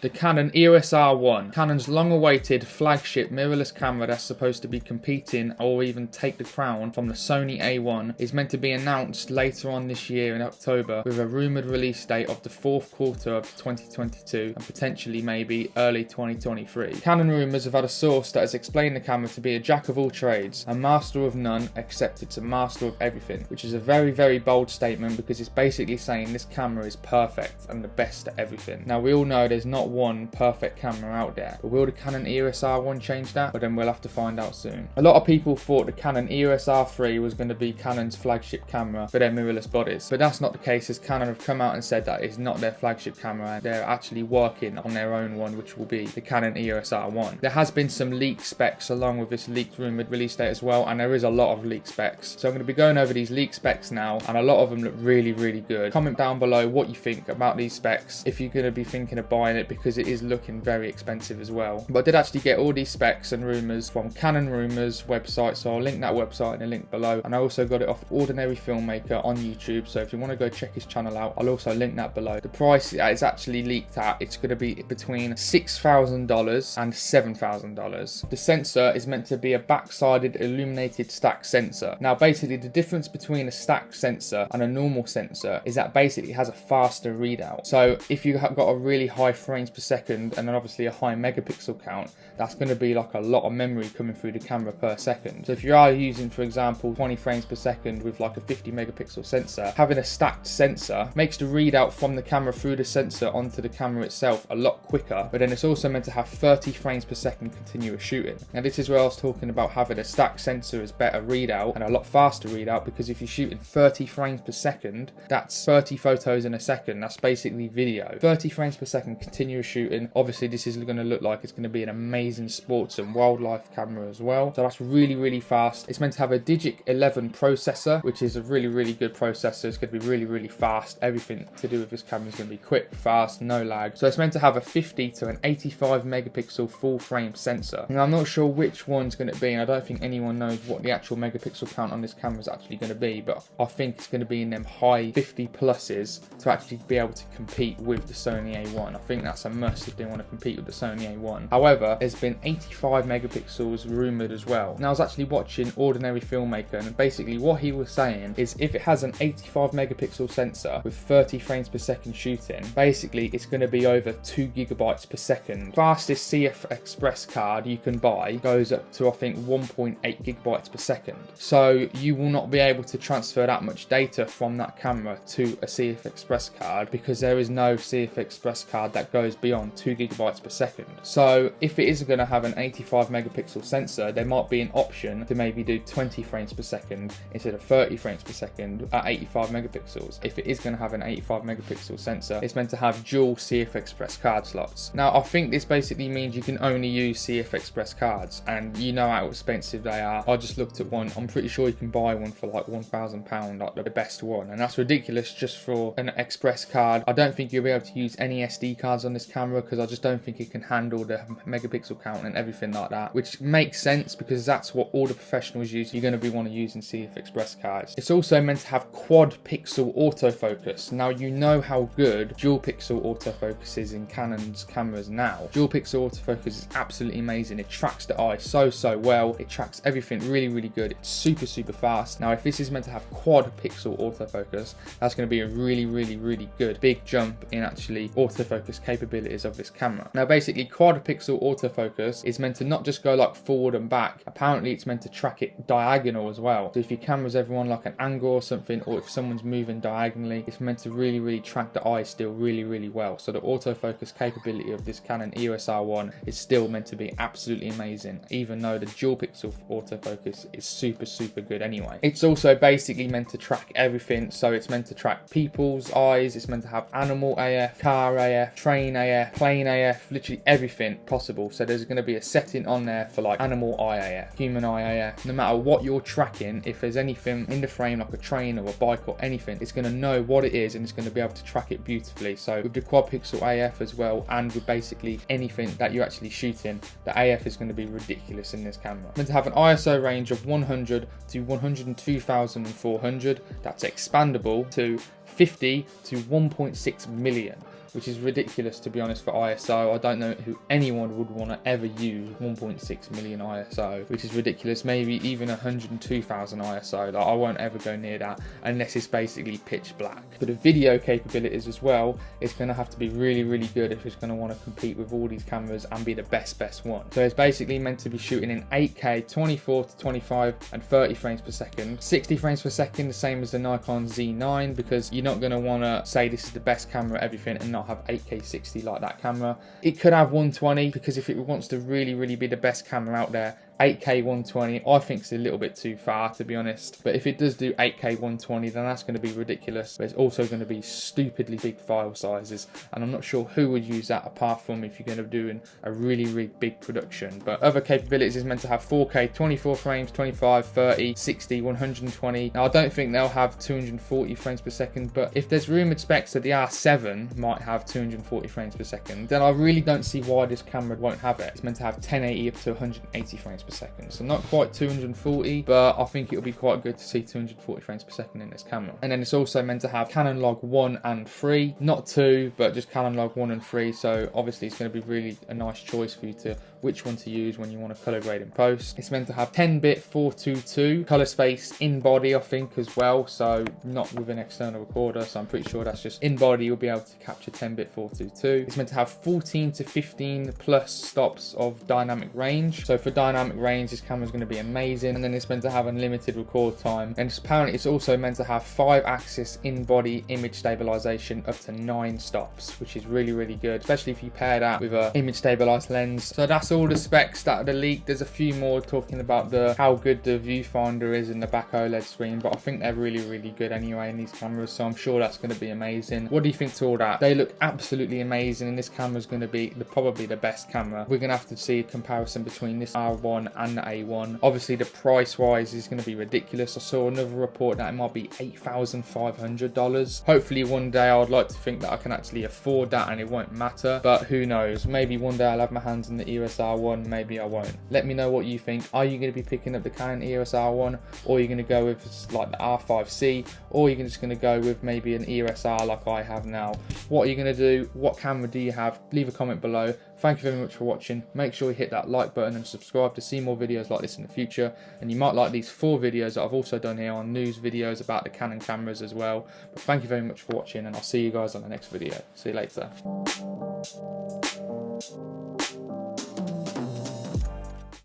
The Canon EOS R1, Canon's long-awaited flagship mirrorless camera that's supposed to be competing or even take the crown from the Sony A1, is meant to be announced later on this year in October, with a rumoured release date of the fourth quarter of 2022 and potentially maybe early 2023. Canon rumours have had a source that has explained the camera to be a jack of all trades, a master of none, except it's a master of everything, which is a very, very bold statement because it's basically saying this camera is perfect and the best at everything. Now, we all know there's not one perfect camera out there, but will the Canon EOS R1 change that? But then we'll have to find out soon. A lot of people thought the Canon EOS R3 was going to be Canon's flagship camera for their mirrorless bodies, but that's not the case, as Canon have come out and said that it's not their flagship camera. They're actually working on their own one, which will be the Canon EOS R1. There has been some leaked specs along with this leaked rumoured release date as well, and there is a lot of leaked specs. So I'm going to be going over these leaked specs now, and a lot of them look really, really good. Comment down below what you think about these specs, if you're going to be thinking of buying it, because it is looking very expensive as well. But I did actually get all these specs and rumours from Canon Rumours website, so I'll link that website in the link below, and I also got it off Ordinary Filmmaker on YouTube, so if you want to go check his channel out, I'll also link that below. The price that it's actually leaked at, it's going to be between $6,000 and $7,000. The sensor is meant to be a back-sided illuminated stack sensor. Now basically the difference between a stack sensor and a normal sensor is that basically it has a faster readout. So if you have got a really high frames per second and then obviously a high megapixel count, that's going to be like a lot of memory coming through the camera per second. So if you are using, for example, 20 frames per second with like a 50 megapixel sensor, having a stacked sensor makes the readout from the camera through the sensor onto the camera itself a lot quicker, but then it's also meant to have 30 frames per second continuous shooting. Now this is where I was talking about having a stacked sensor is better readout and a lot faster readout, because if you're shooting 30 frames per second, that's 30 photos in a second. That's basically video. 30 frames per second continuous shooting. Obviously this is going to look like it's going to be an amazing sports and wildlife camera as well, so that's really, really fast. It's meant to have a Digic 11 processor, which is a really, really good processor. It's going to be really, really fast. Everything to do with this camera is going to be quick, fast, no lag. So it's meant to have a 50 to an 85 megapixel full frame sensor. Now I'm not sure which one's going to be, and I don't think anyone knows what the actual megapixel count on this camera is actually going to be, but I think it's going to be in them high 50 pluses to actually be able to compete with the Sony A1. I think that's a must if they want to compete with the Sony A1. However, there's been 85 megapixels rumoured as well. Now I was actually watching Ordinary Filmmaker, and basically what he was saying is if it has an 85 megapixel sensor with 30 frames per second shooting, basically it's going to be over 2 gigabytes per second. Fastest CF Express card you can buy goes up to I think 1.8 gigabytes per second. So you will not be able to transfer that much data from that camera to a CF Express card, because there is no CF Express card that goes beyond 2 gigabytes per second. So if it is going to have an 85 megapixel sensor, there might be an option to maybe do 20 frames per second instead of 30 frames per second at 85 megapixels. If it is going to have an 85 megapixel sensor, it's meant to have dual CF Express card slots. Now I think this basically means you can only use CF Express cards, and you know how expensive they are. I just looked at one. I'm pretty sure you can buy one for like £1,000, like the best one, and that's ridiculous just for an Express card. I don't think you'll be able to use any SD cards on this camera, because I just don't think it can handle the megapixel count and everything like that, which makes sense because that's what all the professionals use. You're going to be want to use in CF Express cards. It's also meant to have quad pixel autofocus. Now you know how good dual pixel autofocus is in Canon's cameras now. Dual pixel autofocus is absolutely amazing. It tracks the eye so well. It tracks everything really, really good. It's super, super fast. Now if this is meant to have quad pixel autofocus, that's going to be a really, really, really good big jump in actually autofocus capabilities of this camera. Now basically quad pixel autofocus is meant to not just go like forward and back. Apparently it's meant to track it diagonal as well. So if your camera's ever on like an angle or something, or if someone's moving diagonally, it's meant to really, really track the eye still really, really well. So the autofocus capability of this Canon EOS R1 is still meant to be absolutely amazing, even though the dual pixel autofocus is super, super good anyway. It's also basically meant to track everything. So it's meant to track people's eyes, it's meant to have animal AF, car AF, train AF, plane AF, literally everything possible. So there's going to be a setting on there for like animal eye AF, human eye AF. No matter what you're tracking, if there's anything in the frame like a train or a bike or anything, it's going to know what it is and it's going to be able to track it beautifully. So with the quad pixel AF as well, and with basically anything that you're actually shooting, the AF is going to be ridiculous in this camera. It's meant to have an ISO range of 100 to 102,400. That's expandable to 50 to 1.6 million. which is ridiculous to be honest for ISO. I don't know who anyone would want to ever use 1.6 million ISO, which is ridiculous. Maybe even 102,000 ISO. Like, I won't ever go near that unless it's basically pitch black. But the video capabilities as well, it's going to have to be really, really good if it's going to want to compete with all these cameras and be the best one. So it's basically meant to be shooting in 8K, 24 to 25 and 30 frames per second. 60 frames per second, the same as the Nikon Z9, because you're not going to want to say this is the best camera at everything and not have 8K 60 like that camera. It could have 120, because if it wants to really, really be the best camera out there, 8K 120 I think is a little bit too far, to be honest. But if it does do 8K 120, then that's going to be ridiculous. But it's also going to be stupidly big file sizes, and I'm not sure who would use that apart from if you're going to be doing a really, really big production. But other capabilities is meant to have 4K 24 frames, 25, 30, 60, 120. Now I don't think they'll have 240 frames per second, but if there's rumoured specs that the R7 might have 240 frames per second, then I really don't see why this camera won't have it. It's meant to have 1080 up to 180 frames per second, so not quite 240, but I think it'll be quite good to see 240 frames per second in this camera. And then it's also meant to have Canon log 1 and 3, not 2, but just Canon log 1 and 3. So obviously it's going to be really a nice choice for you to which one to use when you want to color grade in post. It's meant to have 10-bit 422 color space in body, I think, as well, so not with an external recorder. So I'm pretty sure that's just in body, you'll be able to capture 10-bit 422. It's meant to have 14 to 15 plus stops of dynamic range. So for dynamic range, this camera is going to be amazing. And then it's meant to have unlimited record time, and apparently it's also meant to have 5-axis in-body image stabilization up to 9 stops, which is really, really good, especially if you pair that with a image stabilized lens. So that's all the specs that are leaked. There's a few more talking about how good the viewfinder is in the back OLED screen, but I think they're really, really good anyway in these cameras, so I'm sure that's going to be amazing. What do you think to all that? They look absolutely amazing, and this camera is going to be probably the best camera. We're going to have to see a comparison between this R1 and the A1. Obviously the price wise is going to be ridiculous. I saw another report that it might be $8,500. Hopefully one day I would like to think that I can actually afford that and it won't matter, but who knows, maybe one day I'll have my hands on the EOS R1, maybe I won't. Let me know what you think. Are you going to be picking up the Canon EOS R1, or are you going to go with like the R5C, or are you just going to go with maybe an EOS R like I have now? What are you going to do? What camera do you have? Leave a comment below. Thank you very much for watching. Make sure you hit that like button and subscribe to see more videos like this in the future. And you might like these 4 videos that I've also done here on news videos about the Canon cameras as well. But thank you very much for watching, and I'll see you guys on the next video. See you later.